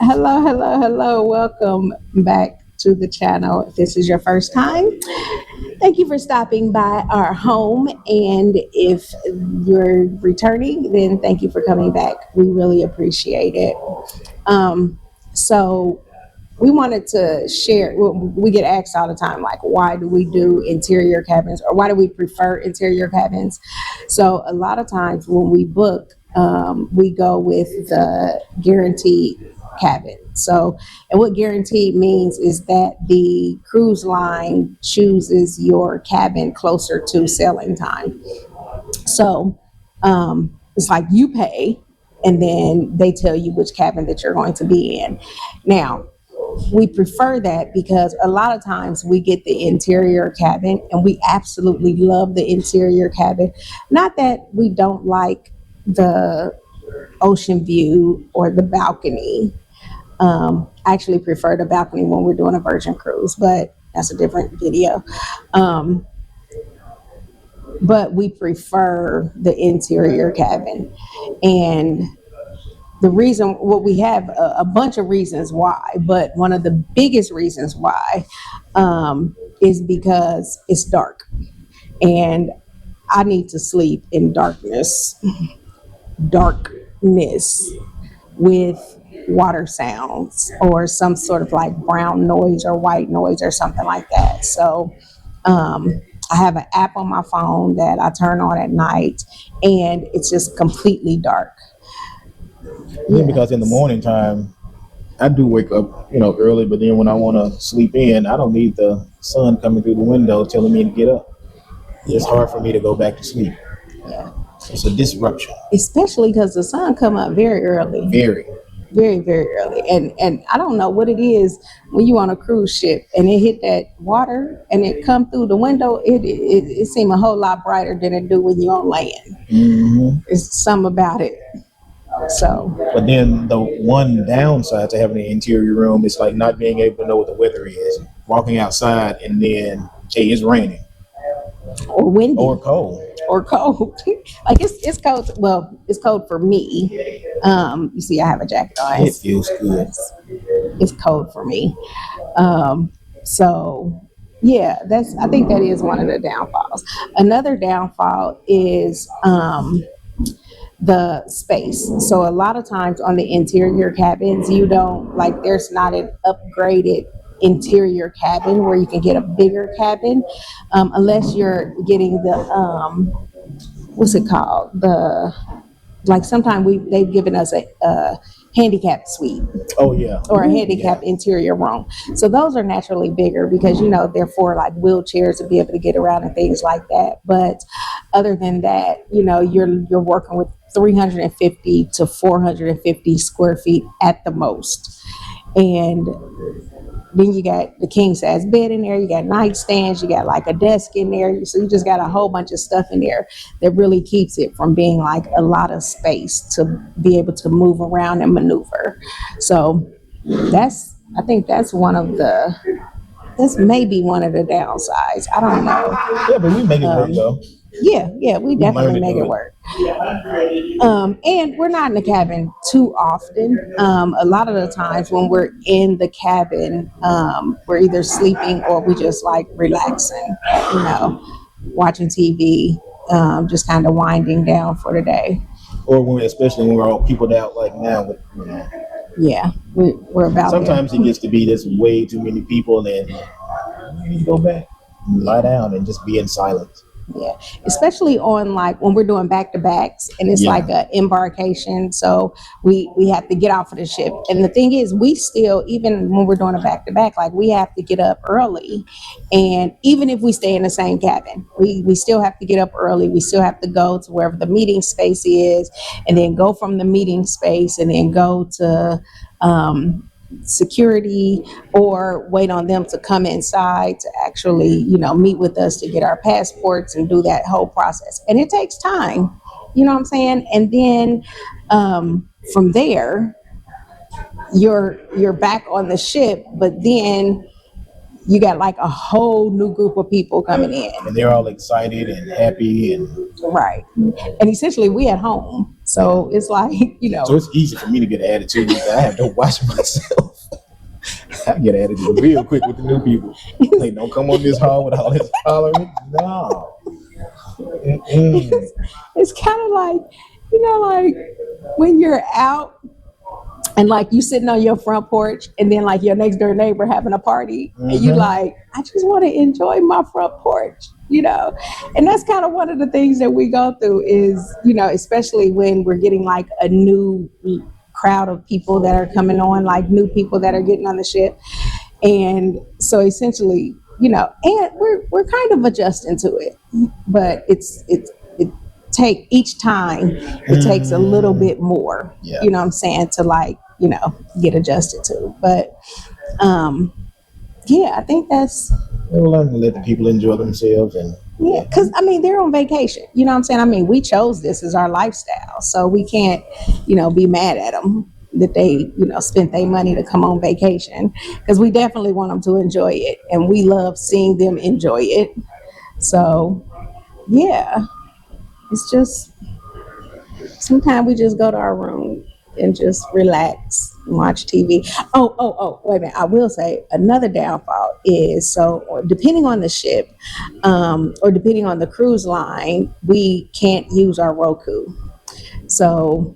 Hello, hello, hello. Welcome back to the channel. If this is your first time, thank you for stopping by our home. And if you're returning, then thank you for coming back. We really appreciate it. So we wanted to share, we get asked all the time, like, why do we do interior cabins or why do we prefer interior cabins? So a lot of times when we book, we go with the guaranteed cabin. So, and what guaranteed means is that the cruise line chooses your cabin closer to sailing time. So, it's like you pay and then they tell you which cabin that you're going to be in. Now, we prefer that because a lot of times we get the interior cabin and we absolutely love the interior cabin. Not that we don't like the ocean view or the balcony. I actually prefer the balcony when we're doing a Virgin cruise, but that's a different video. Um, but we prefer the interior cabin. And the reason, well, we have a bunch of reasons why, but one of the biggest reasons why is because it's dark. And I need to sleep in darkness with water sounds or some sort of like brown noise or white noise or something like that. So I have an app on my phone that I turn on at night and it's just completely dark. Yeah, because in the morning time, I do wake up, early, but then when I want to sleep in, I don't need the sun coming through the window telling me to get up. It's hard for me to go back to sleep. Yeah. It's a disruption. Especially because the sun come up very early. Very. Very, very early. And I don't know what it is when you on a cruise ship and it hit that water and it come through the window, it seem a whole lot brighter than it do when you on land. Mm-hmm. It's something about it. So, but then the one downside to having an interior room is like not being able to know what the weather is. Walking outside and then, hey, it's raining. Or windy. Or cold. Like it's cold. Well, it's cold for me. You see, I have a jacket on. It feels good. It's cold for me. So yeah, I think that is one of the downfalls. Another downfall is the space. So a lot of times on the interior cabins, you don't like, there's not an upgraded interior cabin where you can get a bigger cabin, unless you're getting the what's it called, the like sometimes they've given us a handicap suite. Oh yeah. Or a handicap interior room. So those are naturally bigger because they're for like wheelchairs to be able to get around and things like that. But other than that, you're working with 350 to 450 square feet at the most. And then you got the king size bed in there, you got nightstands, you got like a desk in there. So you just got a whole bunch of stuff in there that really keeps it from being like a lot of space to be able to move around and maneuver. So I think that's maybe one of the downsides. I don't know. Yeah, but we make it work though. Yeah, we definitely make it work. And we're not in the cabin too often. A lot of the times when we're in the cabin, we're either sleeping or we just like relaxing, watching TV, just kind of winding down for the day. Or especially when we're all peopled out like now. Yeah, we're about sometimes there. It gets to be this way too many people and you need to go back and lie down and just be in silence. Yeah, especially on like when we're doing back to backs and it's like a embarkation. So we have to get off of the ship. And the thing is, we still, even when we're doing a back to back, like we have to get up early. And even if we stay in the same cabin, we still have to get up early. We still have to go to wherever the meeting space is and then go from the meeting space and then go to security or wait on them to come inside to actually meet with us to get our passports and do that whole process, and it takes time, what I'm saying. And then from there you're back on the ship, but then you got like a whole new group of people coming in and they're all excited and happy and right. And essentially we at home, So it's like, you know, So it's easy for me to get an attitude. I have to watch myself. I get attitude real quick with the new people. Like, don't come on this hall with all this hollering. No. Mm-mm. it's kind of like, you know, like when you're out and like you sitting on your front porch and then like your next door neighbor having a party and you like, I just want to enjoy my front porch, you know. And that's kind of one of the things that we go through is, you know, especially when we're getting like a new crowd of people that are coming on, like new people that are getting on the ship. And so essentially, you know, and we're kind of adjusting to it, but it take each time it takes a little bit more, Yeah. you know what I'm saying, to like, you know, get adjusted to. But yeah, I think that's We'll learn to let the people enjoy themselves and yeah, because I mean they're on vacation, you know what I'm saying. I mean we chose this as our lifestyle, so we can't, you know, be mad at them that they, you know, spent their money to come on vacation, because we definitely want them to enjoy it, and we love seeing them enjoy it. So yeah, it's just sometimes we just go to our room and just relax and watch TV. Oh, wait a minute. I will say another downfall is, so depending on the ship, or depending on the cruise line, we can't use our Roku. So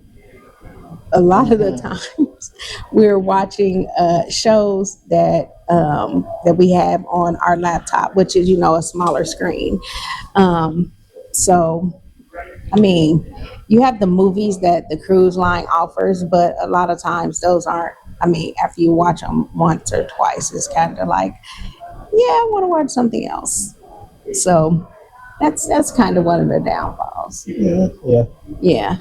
a lot of the times we're watching shows that we have on our laptop, which is, you know, a smaller screen. So I mean, you have the movies that the cruise line offers, but a lot of times those aren't. I mean, after you watch them once or twice, it's kind of like, yeah, I want to watch something else. So that's kind of one of the downfalls. yeah. Yeah,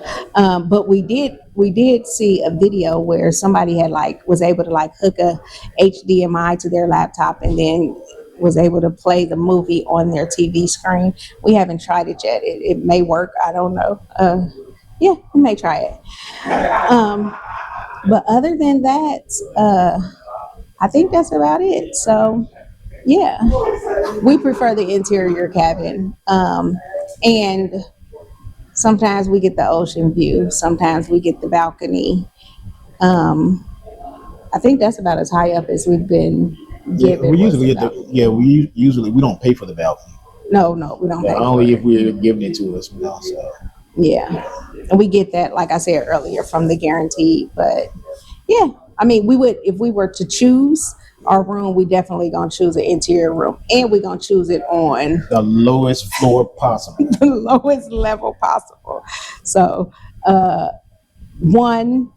but we did see a video where somebody had like was able to like hook a HDMI to their laptop and then was able to play the movie on their TV screen. We haven't tried it yet. It may work. I don't know. Yeah, we may try it. But other than that, I think that's about it. So yeah, we prefer the interior cabin, and sometimes we get the ocean view. Sometimes we get the balcony. Um, I think that's about as high up as we've been Yeah, given. we was usually the get the balcony. usually we don't pay for the balcony. No, we don't Yeah, pay for only it. if we're giving it to us, you know. So Yeah, and we get that, like I said earlier, from the guarantee. But yeah, I mean, we would if we were to choose our room, we definitely gonna choose an interior room, and we're gonna choose it on the lowest floor possible. the lowest level possible. So, one,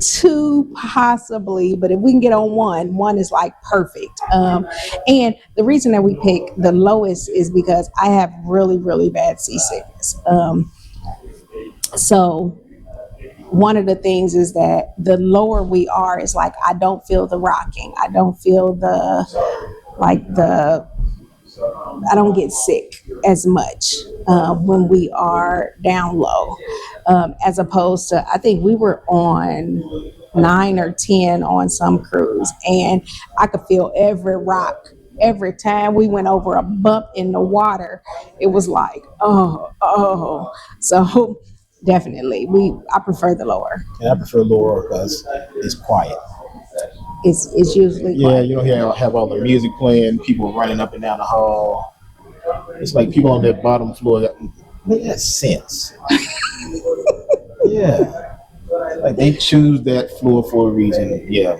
two, possibly, but if we can get on one is like perfect. And the reason that we pick the lowest is because I have really, really bad seasickness. So one of the things is that the lower we are, it's like I don't feel the rocking. I don't feel the I don't get sick as much when we are down low, as opposed to I think we were on 9 or 10 on some cruise, and I could feel every rock. Every time we went over a bump in the water, it was like, oh. So definitely, I prefer the lower. And I prefer lower because it's quiet. It's usually Yeah, quiet. you don't have all the music playing, people running up and down the hall. It's like people on that bottom floor that make that sense. Yeah, like they choose that floor for a reason. Yeah,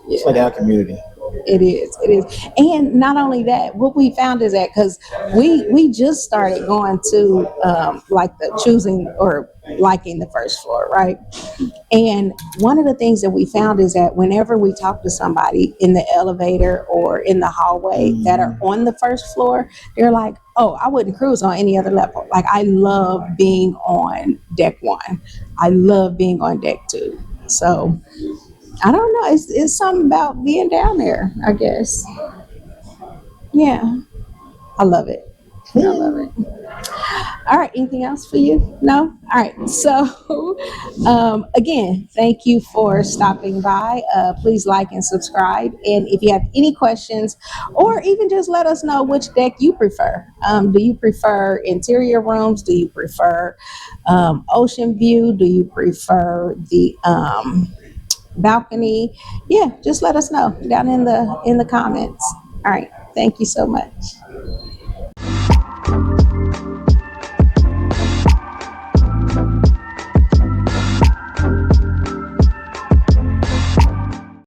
it's like our community. It is. It is. And not only that, what we found is that because we just started going to like the choosing or liking the first floor, right? And one of the things that we found is that whenever we talk to somebody in the elevator or in the hallway that are on the first floor, they're like, oh, I wouldn't cruise on any other level. Like, I love being on deck one. I love being on deck two. So I don't know. It's something about being down there, I guess. Yeah. I love it. I love it. All right, anything else for you? No? All right. So, again, thank you for stopping by. Please like and subscribe. And if you have any questions, or even just let us know which deck you prefer. Do you prefer interior rooms? Do you prefer ocean view? Do you prefer the balcony? Yeah, just let us know down in the comments. All right. Thank you so much.